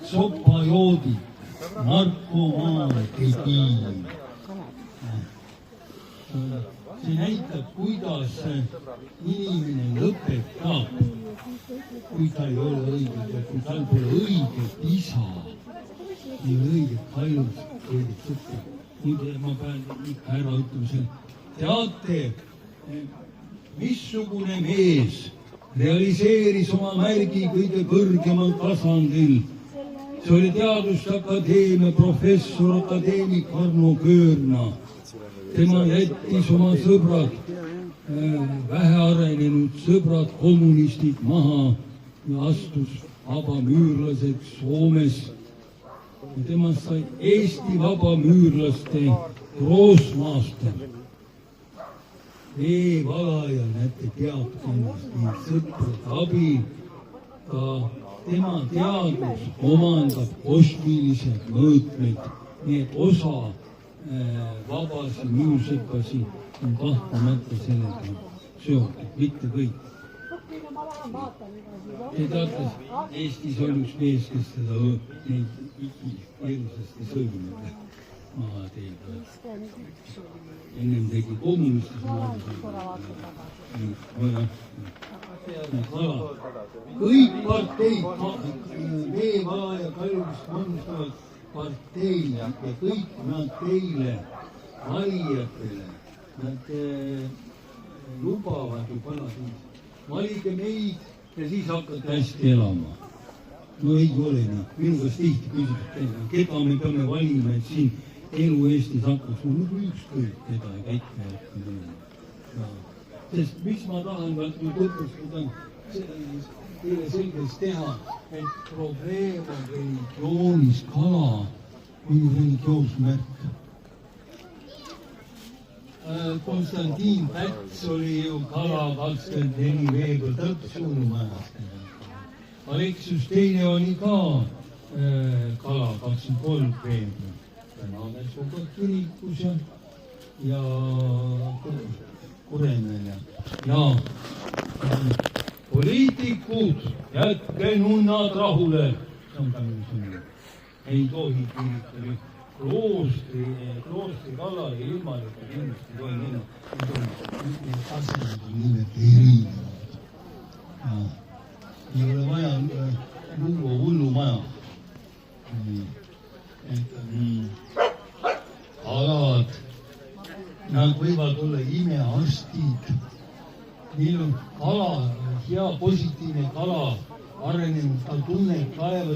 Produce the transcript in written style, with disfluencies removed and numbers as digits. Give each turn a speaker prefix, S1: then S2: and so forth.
S1: sopajoodid, narkomaanid ei piina. See näitab, kuidas inimene lõpetab, kui ta ei ole õige ja kui tal pole õiget isa, ei ole õiget hajust, õiget sõpra. Nüüd ma pean ikka ära ütlema, teate, missugune mees realiseeris oma märgi kõige kõrgemal tasandil. See oli Teaduste Akadeemia professor, akadeemik Arno Köörna. Tema jättis oma sõbrad, vähearenenud sõbrad, kommunistid maha ja astus vabamüürlaseks Soomes. Ja temast sai Eesti vabamüürlaste grossmaaster. Veevalaja, näete, teabki ennast nii sõprade abil. Ka tema teadus omandab kosmilised mõõtmed, nii et osa vabasi müürsõpasi on kahtlemata sellega seotud, mitte kõik. Te teate, Eestis on üks mees, kes seda neid hirmsasti sõimab maha teeb. Ennem tegi kommunistis kõik parteid, Veevala ja Kaljuvist moodustavad parteid ja kõik nad teile, valijatele, nad lubavad ju parasiis. Valige meid ja siis hakkate hästi elama. No ei ole nii. Minu käest tihti küsitud, keda me peame valima, et siin elu Eestis hakkaks. Ükskõik keda ja kõik me hakkame olema. Sest miks ma tahan tutvustada teile selgeks teha, et probleem on religioonis kala või religioosmärk. Konstantin Päts oli ju kala 24 veebruar Tõpsuurumajast. Aleksius teine oli ka kala 23 veebruar. Täna on suga kirikus ja Kuremel ja poliitikud, jätke nunnad rahule. See on ka minu sõnum. Ei tohi kiritada. Kloostri kallal ja ilmalikud inimesed ei tohi minna. Need asjad on nimelt erinevad. Ei ole vaja luua hullumaja. Kalad, nad võivad olla imearstid. Neil on kala, hea positiivne kala arenenud, ta tunneb taevas